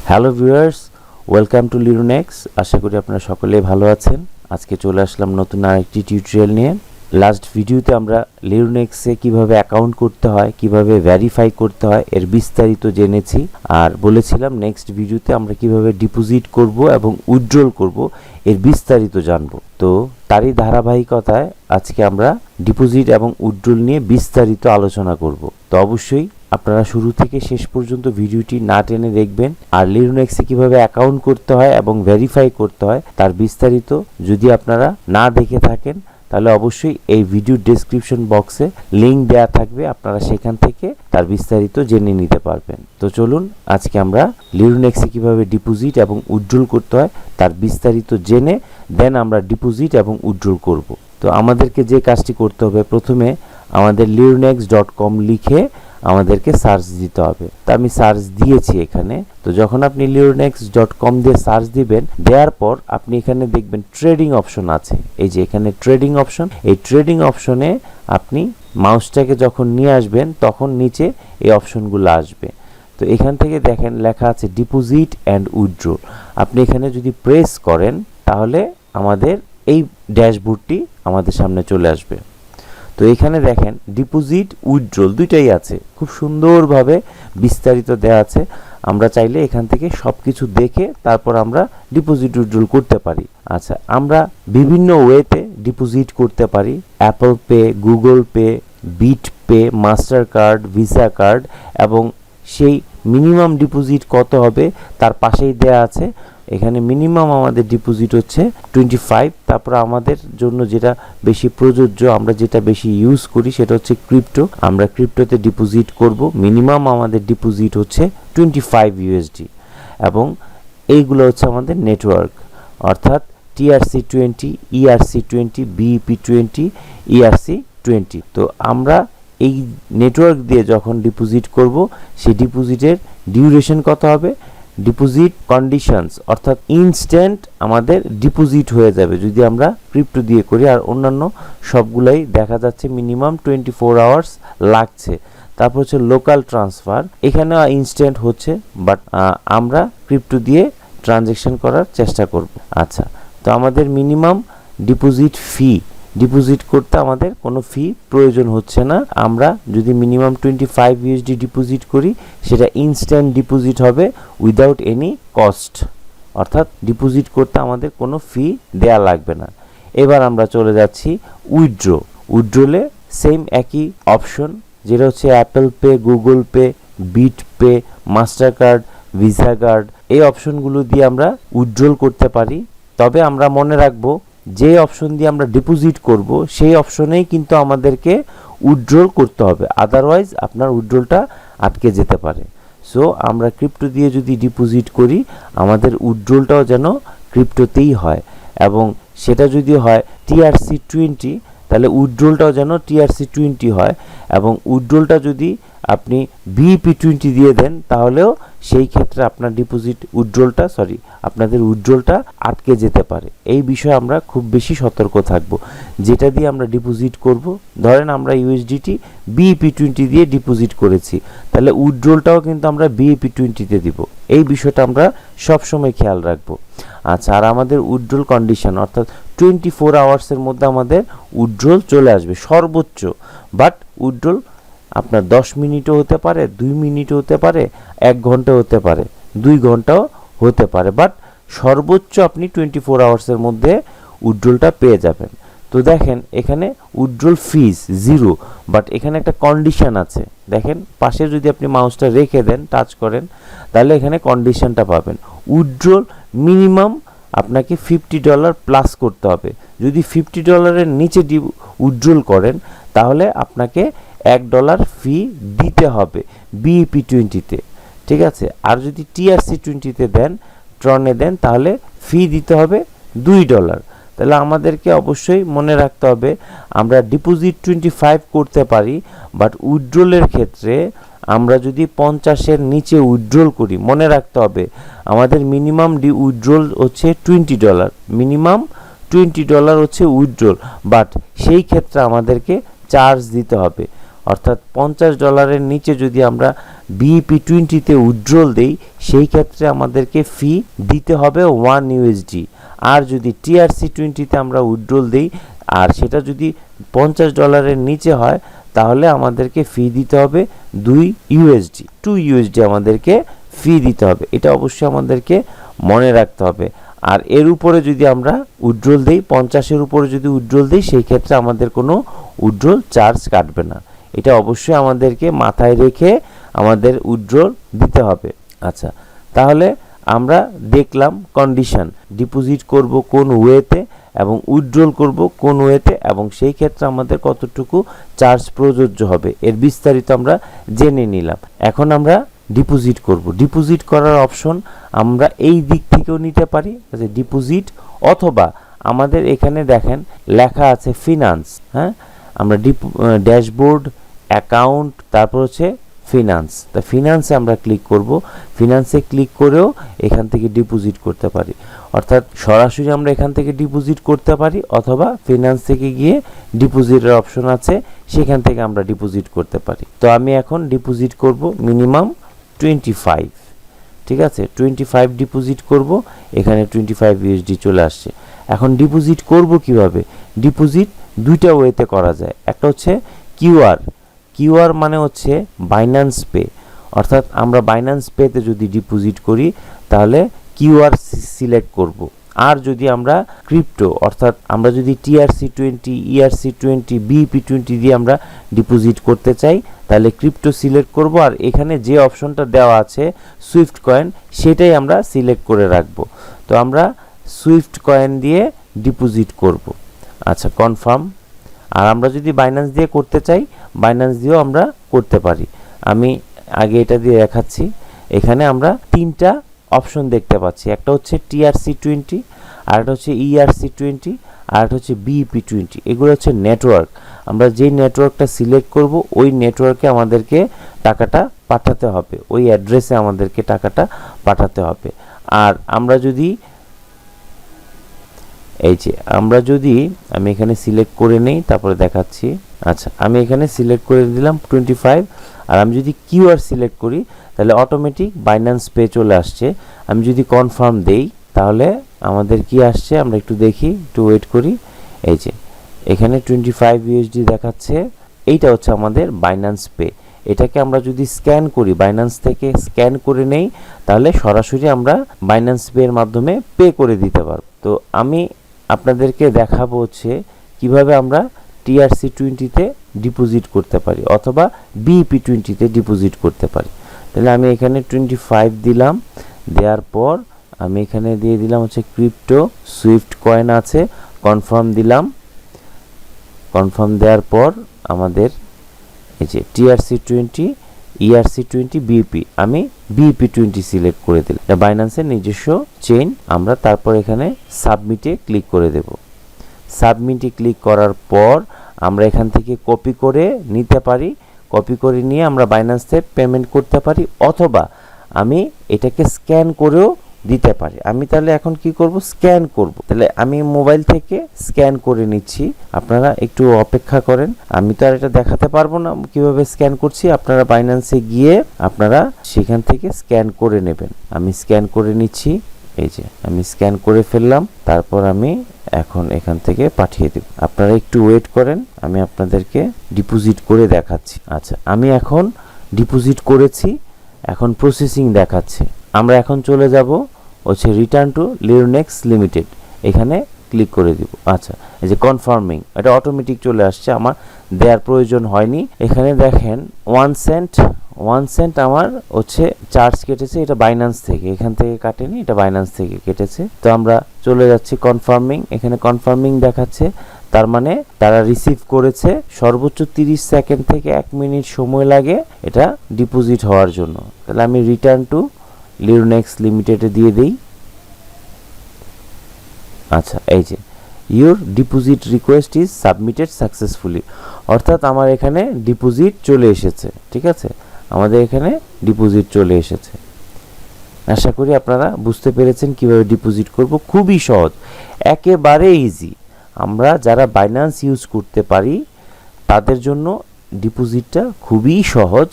Hello viewers, welcome to লিরুনেক্স। আশা করি আপনারা সকলেই ভালো আছেন। আজকে চলে আসলাম নতুন আরেকটি টিউটোরিয়াল নিয়ে। লাস্ট ভিডিওতে আমরা লিরুনেক্সে কিভাবে অ্যাকাউন্ট করতে হয়, কিভাবে ভেরিফাই করতে হয় এর বিস্তারিত জেনেছি, আর বলেছিলাম নেক্সট ভিডিওতে আমরা কিভাবে ডিপোজিট করব এবং উইথড্রল করব এর বিস্তারিত জানব। তো তারই ধারাবাহিকতায় আজকে আমরা ডিপোজিট এবং উইথড্রল নিয়ে বিস্তারিত আলোচনা করব। তো অবশ্যই আপনারা শুরু থেকে শেষ পর্যন্ত ভিডিওটি না টেনে দেখবেন। আর লিরুনেক্সে কিভাবে অ্যাকাউন্ট করতে হয় এবং ভেরিফাই করতে হয় তার বিস্তারিত যদি আপনারা না দেখে থাকেন, তাহলে অবশ্যই এই ভিডিও ডেসক্রিপশন বক্সে লিংক দেওয়া থাকবে, আপনারা সেখান থেকে তার বিস্তারিত জেনে নিতে পারবেন। তো চলুন আজকে আমরা লিরুনেক্সে কিভাবে ডিপোজিট এবং উইথড্রল করতে হয় তার বিস্তারিত জেনে দেন আমরা ডিপোজিট এবং উইথড্রল করব। তো আমাদেরকে যে কাজটি করতে হবে, প্রথমে আমাদের lirunex.com লিখে আমাদেরকে সার্চ দিতে হবে। তো আমি সার্চ দিয়েছি এখানে। তো যখন আপনি lirunex.com দিয়ে সার্চ দিবেন, দেওয়ার পর আপনি এখানে দেখবেন ট্রেডিং অপশন আছে। এই যে এখানে ট্রেডিং অপশন, এই ট্রেডিং অপশনে আপনি মাউসটাকে যখন নিয়ে আসবেন তখন নিচে এই অপশনগুলো আসবে। তো এখান থেকে দেখেন লেখা আছে ডিপোজিট অ্যান্ড উইথড্রল। আপনি এখানে যদি প্রেস করেন তাহলে আমাদের এই ড্যাশবোর্ডটি আমাদের সামনে চলে আসবে। তো এখানে দেখেন ডিপোজিট উইথড্রল দুইটাই আছে, খুব সুন্দরভাবে বিস্তারিত দেওয়া আছে। আমরা চাইলে এখান থেকে সব কিছু দেখে তারপর আমরা ডিপোজিট উইথড্রল করতে পারি। আচ্ছা, আমরা বিভিন্ন ওয়েতে ডিপোজিট করতে পারি, Apple Pay, Google Pay, BitPay, Mastercard, visa card, এবং সেই মিনিমাম ডিপোজিট কত হবে তার পাশেই দেয়া আছে। এখানে মিনিমাম আমাদের ডিপোজিট হচ্ছে 25। তারপর আমাদের জন্য যেটা বেশি প্রযোজ্য, আমরা যেটা বেশি ইউজ করি সেটা হচ্ছে ক্রিপ্টো। আমরা ক্রিপ্টোতে ডিপোজিট করব। মিনিমাম আমাদের ডিপোজিট হচ্ছে 25 ইউএসডি, এবং এইগুলো হচ্ছে আমাদের নেটওয়ার্ক, অর্থাৎ TRC20, ERC20, BEP20, ERC20। তো আমরা এই নেটওয়ার্ক দিয়ে যখন ডিপোজিট করব, সেই ডিপোজিটের ডিউরেশন কত হবে, ডিপোজিট কন্ডিশনস অর্থাৎ ইনস্ট্যান্ট আমাদের ডিপোজিট হয়ে যাবে যদি আমরা ক্রিপ্টো দিয়ে করি। আর অন্যান্য সবগুলাই দেখা যাচ্ছে মিনিমাম 24 আওয়ার্স লাগছে। তারপর হচ্ছে লোকাল ট্রান্সফার, এখানে ইনস্ট্যান্ট হচ্ছে, বাট আমরা ক্রিপ্টো দিয়ে ট্রানজ্যাকশন করার চেষ্টা করব। আচ্ছা, তো আমাদের মিনিমাম ডিপোজিট ফি, ডিপোজিট করতে আমাদের কোনো ফি প্রয়োজন হচ্ছে না। আমরা যদি মিনিমাম 25 ইউএসডি ডিপোজিট করি, সেটা ইনস্ট্যান্ট ডিপোজিট হবে উইদাউট এনি কস্ট, অর্থাৎ ডিপোজিট করতে আমাদের কোনো ফি দেয়া লাগবে না। এবার আমরা চলে যাচ্ছি উইথড্র। উইথড্রলে সেম একই অপশন, যেটা হচ্ছে Apple Pay, Google Pay, BitPay, Mastercard, visa card, এই অপশনগুলো দিয়ে আমরা উইথড্রল করতে পারি। তবে আমরা মনে রাখবো যে অপশন দিয়ে আমরা ডিপোজিট করব সেই অপশনেই কিন্তু আমাদেরকে উইথড্রল করতে হবে, আদারওয়াইজ আপনার উইথড্রলটা আটকে যেতে পারে। সো আমরা ক্রিপ্টো দিয়ে যদি ডিপোজিট করি, আমাদের উইথড্রলটাও যেন ক্রিপ্টোতেই হয়, এবং সেটা যদি হয় TRC20, তাহলে উইথড্রলটাও যেন TRC20 হয়, এবং উইথড্রলটা যদি আপনি BEP20 দিয়ে দেন তাহলেও সেই ক্ষেত্রে আপনার ডিপোজিট উইথড্রলটা আপনাদের উইথড্রলটা আটকে যেতে পারে। এই বিষয়ে আমরা খুব বেশি সতর্ক থাকব। যেটা দিয়ে আমরা ডিপোজিট করব, ধরেন আমরা ইউএসডিটি BEP20 দিয়ে ডিপোজিট করেছি, তাহলে উইথড্রলটাও কিন্তু আমরা BEP20-তে দিব। এই বিষয়টা আমরা সবসময় খেয়াল রাখব। আচ্ছা, আর আমাদের উইথড্রল কন্ডিশন অর্থাৎ 24 আওয়ার্সের মধ্যে আমাদের উইথড্রল চলে আসবে সর্বোচ্চ। বাট উইথড্রল আপনার 10 মিনিটও হতে পারে, 2 মিনিটও হতে পারে, 1 ঘন্টা হতে পারে, 2 ঘন্টাও হতে পারে, বাট সর্বোচ্চ আপনি 24 আওয়ার্সের মধ্যে উইথড্রলটা পেয়ে যাবেন। তো দেখেন এখানে উইথড্রল ফিজ 0, বাট এখানে একটা কন্ডিশন আছে। দেখেন পাশে যদি আপনি মাউসটা রেখে দেন, টাচ করেন, তাহলে এখানে কন্ডিশনটা পাবেন। উইথড্রল মিনিমাম আপনাকে $50 প্লাস করতে হবে। যদি $50 নিচে উইথড্রল করেন তাহলে আপনাকে $1 ফি দিতে হবে BEP20-তে, ঠিক আছে। আর যদি TRC20-তে দেন, ট্রনে দেন, তাহলে ফি দিতে হবে $2। তাহলে আমাদেরকে অবশ্যই মনে রাখতে হবে আমরা ডিপোজিট 25 করতে পারি, বাট উইথড্রলের ক্ষেত্রে আমরা যদি 50-এর নিচে উইথড্রল করি, মনে রাখতে হবে আমাদের মিনিমাম উইথড্রল হচ্ছে $20, মিনিমাম $20 হচ্ছে উইথড্রল, বাট সেই ক্ষেত্রে আমাদেরকে চার্জ দিতে হবে। অর্থাৎ $50 নিচে যদি আমরা BEP20 উইথড্রল দেই সেই ক্ষেত্রে আমাদেরকে ফি দিতে হবে $1। আর যদি TRC20 আমরা উইথড্রল দেই আর সেটা যদি $50 নিচে হয় তাহলে আমাদেরকে ফি দিতে হবে $2 আমাদেরকে ফি দিতে হবে। এটা অবশ্যই আমাদেরকে মনে রাখতে হবে। আর এর উপরে যদি আমরা উইথড্রল দেই 50-এর উপরে যদি উইথড্রল দেই সেই ক্ষেত্রে আমাদের কোনো উইথড্রল চার্জ কাটবে না। এটা অবশ্যই আমাদেরকে মাথায় রেখে আমাদের উইথড্রল দিতে হবে। আচ্ছা, তাহলে আমরা দেখলাম কন্ডিশন, ডিপোজিট করব কোন ওয়েতে এবং উইথড্রল করব কোন ওয়েতে এবং সেই ক্ষেত্রে আমাদের কতটুকু চার্জ প্রযোজ্য হবে এর বিস্তারিত আমরা জেনে নিলাম। এখন আমরা ডিপোজিট করব। ডিপোজিট করার অপশন আমরা এই দিক থেকেও নিতে পারি, ডিপোজিট, অথবা আমাদের এখানে দেখেন লেখা আছে ফিনান্স। হ্যাঁ, আমরা ড্যাশবোর্ড, অ্যাকাউন্ট, তারপর হচ্ছে ফিনান্স। তা ফিনান্সে আমরা ক্লিক করব। ফিনান্সে ক্লিক করেও এখান থেকে ডিপোজিট করতে পারি, অর্থাৎ সরাসরি আমরা এখান থেকে ডিপোজিট করতে পারি অথবা ফিনান্স থেকে গিয়ে ডিপোজিটের অপশন আছে সেখান থেকে আমরা ডিপোজিট করতে পারি। তো আমি এখন ডিপোজিট করব মিনিমাম 25। ঠিক আছে, 25 ডিপোজিট করব। এখানে $25 চলে আসছে। এখন ডিপোজিট করব কিভাবে? ডিপোজিট দুইটা ওয়েতে করা যায়। একটা হচ্ছে কিউআর মানে হচ্ছে বাইন্যান্স পে, অর্থাৎ আমরা বাইন্যান্স পেতে যদি ডিপোজিট করি তাহলে কিউআর সিলেক্ট করব। আর যদি আমরা ক্রিপ্টো, অর্থাৎ আমরা যদি TRC20, ERC20, BEP20 দিয়ে আমরা ডিপোজিট করতে চাই তাহলে ক্রিপ্টো সিলেক্ট করব। আর এখানে যে অপশনটা দেওয়া আছে সুইফট কয়েন সেটাই আমরা সিলেক্ট করে রাখব। তো আমরা সুইফট কয়েন দিয়ে ডিপোজিট করব। আচ্ছা, কনফার্ম। আর আমরা যদি বাইন্যান্স দিয়ে করতে চাই বাইন্যান্স দিয়েও আমরা করতে পারি। আমি আগে এটা দিয়ে দেখাচ্ছি। এখানে আমরা তিনটা অপশন দেখতে পাচ্ছি, একটা হচ্ছে TRC20, আর একটা হচ্ছে ERC20, আর একটা হচ্ছে BEP20। এগুলো হচ্ছে নেটওয়ার্ক। আমরা যেই নেটওয়ার্কটা সিলেক্ট করব ওই নেটওয়ার্কে আমাদেরকে টাকাটা পাঠাতে হবে, ওই অ্যাড্রেসে আমাদেরকে টাকাটা পাঠাতে হবে। আর আমরা যদি আমি এখানে সিলেক্ট করে নেই তারপরে দেখাচ্ছি। আচ্ছা, আমি এখানে সিলেক্ট করে দিলাম 25। আর আমি যদি কিউআর সিলেক্ট করি তাহলে অটোমেটিক বাইন্যান্স পে চলে আসছে। আমি যদি কনফার্ম দেই তাহলে আমাদের কি আসছে আমরা একটু দেখি, একটু ওয়েট করি। এই যে এখানে $25 দেখাচ্ছে। এইটা হচ্ছে আমাদের বাইন্যান্স পে। এটাকে আমরা যদি স্ক্যান করি, বাইন্যান্স থেকে স্ক্যান করে নেই তাহলে সরাসরি আমরা বাইন্যান্স পে এর মাধ্যমে পে করে দিতে পারব। তো আমি আপনাদেরকে দেখাবো হচ্ছে কিভাবে আমরা TRC20 ডিপোজিট করতে পারি অথবা BEP20 ডিপোজিট করতে পারি। তাহলে আমি এখানে 25 দিলাম, দেওয়ার পর আমি এখানে দিয়ে দিলাম হচ্ছে ক্রিপ্টো, সুইফট কয়েন আছে, কনফার্ম দিলাম। কনফার্ম দেওয়ার পর আমাদের এই যে TRC20, ERC20, BEP, আমি BEP20 সিলেক্ট করে দিলাম। এটা বাইন্যান্সের নিজস্ব চেইন। আমরা তারপর এখানে সাবমিটে ক্লিক করে দেব। সাবমিটে ক্লিক করার পর আমরা এখান থেকে কপি করে নিতে পারি। কপি করে নিয়ে আমরা বাইন্যান্সে পেমেন্ট করতে পারি অথবা আমি এটাকে স্ক্যান করেও দিতে পারি। আমি তাহলে এখন কি করব? স্ক্যান করব। তাহলে আমি মোবাইল থেকে স্ক্যান করে নিচ্ছি, আপনারা একটু অপেক্ষা করেন। আমি তো আর এটা দেখাতে পারবো না কিভাবে স্ক্যান করছি, আপনারা বাইন্যান্সে গিয়ে আপনারা সেখান থেকে স্ক্যান করে নেবেন। আমি স্ক্যান করে নিচ্ছি। এই যে আমি স্ক্যান করে ফেললাম, তারপর আমি এখন এখান থেকে পাঠিয়ে দেব। আপনারা একটু ওয়েট করেন, আমি আপনাদেরকে ডিপোজিট করে দেখাচ্ছি। আচ্ছা, আমি এখন ডিপোজিট করেছি, এখন প্রসেসিং দেখাচ্ছে। আমরা এখন চলে যাব হচ্ছে রিটার্ন টু লিরুনেক্স লিমিটেড, এখানে ক্লিক করে দিব। আচ্ছা, এই যে কনফার্মিং, এটা অটোমেটিক চলে আসছে, আমার দেওয়ার প্রয়োজন হয়নি। এখানে দেখেন 1 সেন্ট আমার হচ্ছে চার্জ কেটেছে, এটা বাইন্যান্স থেকে, এখান থেকে কাটেনি, এটা বাইন্যান্স থেকে কেটেছে। তো আমরা চলে যাচ্ছি কনফার্মিং, এখানে কনফার্মিং দেখাচ্ছে, তার মানে তারা রিসিভ করেছে। সর্বোচ্চ 30 সেকেন্ড থেকে 1 মিনিট সময় লাগে এটা ডিপোজিট হওয়ার জন্য। তাহলে আমি রিটার্ন টু লিরুনেক্স লিমিটেডে দিয়ে দেই। আচ্ছা, এই যে your deposit request is submitted successfully, অর্থাৎ আমার এখানে ডিপোজিট চলে এসেছে। ঠিক আছে, আমাদের এখানে ডিপোজিট চলে এসেছে। আশা করি আপনারা বুঝতে পেরেছেন কিভাবে ডিপোজিট করব। খুবই সহজ, একেবারে ইজি। আমরা যারা বাইন্যান্স ইউজ করতে পারি তাদের জন্য ডিপোজিটটা খুবই সহজ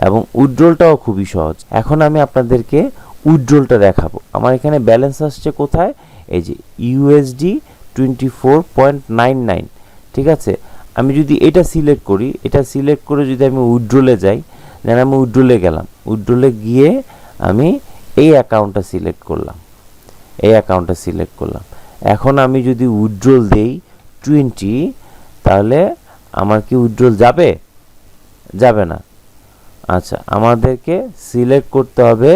এবং উইথড্রলটাও খুবই সহজ। এখন আমি আপনাদেরকে উইথড্রলটা দেখাবো। আমার এখানে ব্যালেন্স আসছে কোথায়, এই যে ইউএসডি 24.99, ঠিক আছে। আমি যদি এটা সিলেক্ট করি, এটা সিলেক্ট করে যদি আমি উইথড্রলে যাই, দেন আমি উইথড্রলে গেলাম, উইথড্রলে গিয়ে আমি এই অ্যাকাউন্টটা সিলেক্ট করলাম, এই অ্যাকাউন্টটা সিলেক্ট করলাম। এখন আমি যদি উইথড্রল দেই 20, তাহলে আমার কি উইথড্রল যাবে? যাবে না। আচ্ছা, আমাদেরকে সিলেক্ট করতে হবে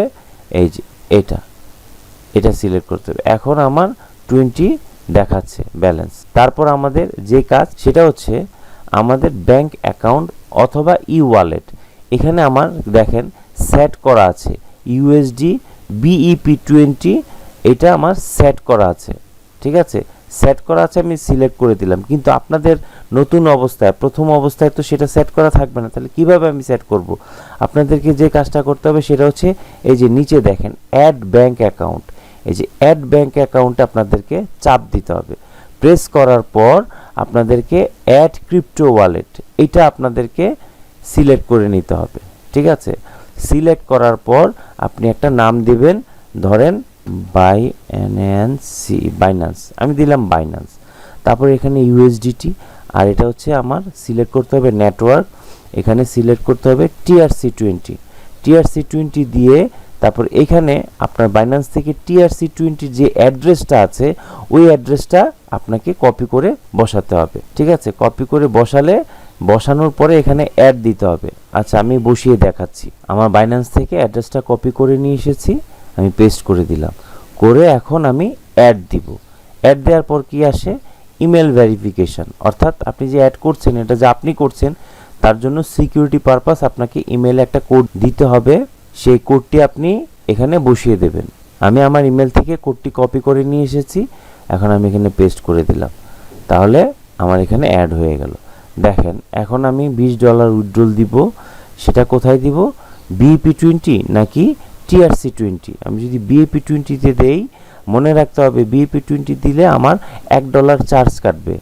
এই যে এটা সিলেক্ট করতে হবে। এখন আমার 20 দেখাচ্ছে ব্যালেন্স। তারপর আমাদের যে কাজ সেটা হচ্ছে আমাদের ব্যাংক অ্যাকাউন্ট অথবা ই ওয়ালেট। এখানে আমার দেখেন সেট করা আছে ইউএসডি BEP20, এটা আমার সেট করা আছে, ঠিক আছে। সেট করা আছে, আমি সিলেক্ট করে দিলাম। কিন্তু আপনাদের নতুন অবস্থায়, প্রথম অবস্থায় তো সেটা সেট করা থাকবে না। তাহলে কিভাবে আমি সেট করব? আপনাদেরকে যে কাজটা করতে হবে সেটা হচ্ছে এই যে নিচে দেখেন অ্যাড ব্যাংক অ্যাকাউন্ট, এই যে অ্যাড ব্যাংক অ্যাকাউন্টে আপনাদেরকে চাপ দিতে হবে। প্রেস করার পর আপনাদেরকে অ্যাড ক্রিপ্টো ওয়ালেট, এটা আপনাদেরকে সিলেক্ট করে নিতে হবে, ঠিক আছে। সিলেক্ট করার পর আপনি একটা নাম দিবেন, ধরেন বাইন্যান্স, আমি দিলাম বাইন্যান্স। তারপর এখানে ইউএসডিটি, আর এটা হচ্ছে আমার সিলেক্ট করতে হবে নেটওয়ার্ক, এখানে সিলেক্ট করতে হবে TRC20 দিয়ে তারপর এখানে আপনার বাইন্যান্স থেকে TRC20 যে অ্যাড্রেসটা আছে ওই অ্যাড্রেসটা আপনাকে কপি করে বসাতে হবে, ঠিক আছে। কপি করে বসানোর পরে এখানে অ্যাড দিতে হবে। আচ্ছা, আমি বসিয়ে দেখাচ্ছি। আমার বাইন্যান্স থেকে অ্যাড্রেসটা কপি করে নিয়ে এসেছি, আমি পেস্ট করে দিলাম, করে এখন আমি অ্যাড দিব। অ্যাড দেওয়ার পর কি আসে? ইমেল ভেরিফিকেশন, অর্থাৎ আপনি যে অ্যাড করছেন এটা যে আপনি করছেন তার জন্য সিকিউরিটি পারপাস আপনাকে ইমেলে একটা কোড দিতে হবে, সেই কোডটি আপনি এখানে বসিয়ে দেবেন। আমি আমার ইমেল থেকে কোডটি কপি করে নিয়ে এসেছি, এখন আমি এখানে পেস্ট করে দিলাম, তাহলে আমার এখানে অ্যাড হয়ে গেল। দেখেন এখন আমি $20 উইথড্রল দিব, সেটা কোথায় দিব? BEP20 নাকি TRC20? আমি যদি BEP20-তে দেই, মনে রাখতে হবে BEP20 দিলে আমার $1 চার্জ কাটবে,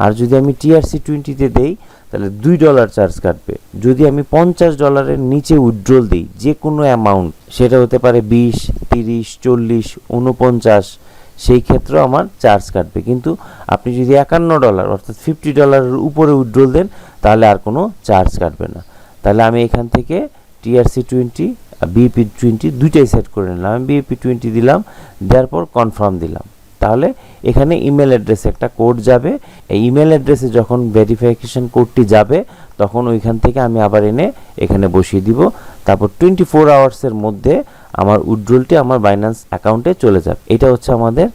আর যদি আমি TRC20-তে দেই তাহলে $2 চার্জ কাটবে। যদি আমি $50 নিচে উইথড্রল দিই, যে কোনো অ্যামাউন্ট, সেটা হতে পারে 20, 30, 40, 49, সেই ক্ষেত্রেও আমার চার্জ কাটবে। কিন্তু আপনি যদি $51 অর্থাৎ $50 উপরে উইথড্রল দেন তাহলে আর কোনো চার্জ কাটবে না। তাহলে আমি এখান থেকে TRC20 BEP20 দুইটাই সেট করে নিলাম। আমি BEP20 দিলাম, দেওয়ার পর কনফার্ম দিলাম। তাহলে এখানে ইমেল অ্যাড্রেসে একটা কোড যাবে, এই ইমেল অ্যাড্রেসে যখন ভেরিফিকেশন কোডটি যাবে তখন ওইখান থেকে আমি আবার এনে এখানে বসিয়ে দিব। তারপর 24 আওয়ার্সের মধ্যে আমার উইথড্রলটি আমার বাইন্যান্স অ্যাকাউন্টে চলে যাবে। এটা হচ্ছে আমাদের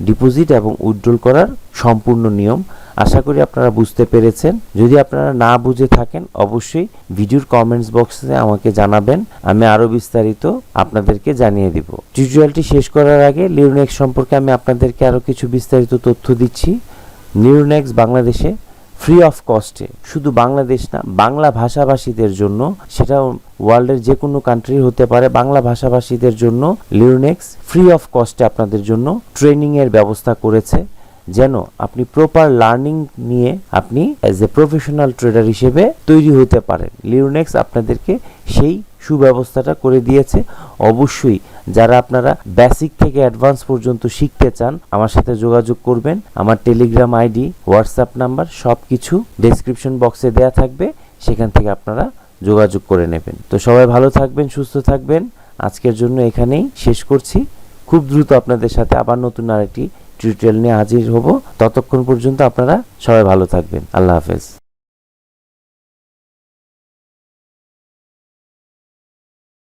ডিপোজিট এবং উইথড্রল করার সম্পূর্ণ নিয়ম। আশা করি আপনারা বুঝতে পেরেছেন। যদি আপনারা না বুঝে থাকেন অবশ্যই ভিডিওর কমেন্টস বক্সে আমাকে জানাবেন, আমি আরও বিস্তারিত আপনাদেরকে জানিয়ে দিব। টিউটোরিয়ালটি শেষ করার আগে লিরুনেক্স সম্পর্কে আমি আপনাদেরকে আরও কিছু বিস্তারিত তথ্য দিচ্ছি। লিরুনেক্স বাংলাদেশে ফ্রি অফ কস্টে, শুধু বাংলাদেশ না, বাংলা ভাষাভাষীদের জন্য, সেটা ওয়ার্ল্ডের যে কোনো কান্ট্রি হতে পারে, বাংলা ভাষাভাষীদের জন্য লিরুনেক্স ফ্রি অফ কস্টে আপনাদের জন্য ট্রেনিংয়ের ব্যবস্থা করেছে, যেন আপনি প্রপার লার্নিং নিয়ে আপনি অ্যাজ এ প্রফেশনাল ট্রেডার হিসেবে তৈরি হতে পারেন। লিরুনেক্স আপনাদেরকে সেই সুব্যবস্থাটা করে দিয়েছে। অবশ্যই যারা আপনারা বেসিক থেকে অ্যাডভান্স পর্যন্ত শিখতে চান আমার সাথে যোগাযোগ করবেন। আমার টেলিগ্রাম আইডি, হোয়াটসঅ্যাপ নাম্বার সব কিছু ডেসক্রিপশন বক্সে দেয়া থাকবে, সেখান থেকে আপনারা যোগাযোগ করে নেবেন। তো সবাই ভালো থাকবেন, সুস্থ থাকবেন। আজকের জন্য এখানেই শেষ করছি। খুব দ্রুত আপনাদের সাথে আবার নতুন আরেকটি টিউটোরিয়াল নিয়ে হাজির হব। ততক্ষণ পর্যন্ত আপনারা সবাই ভালো থাকবেন। আল্লাহ হাফেজ।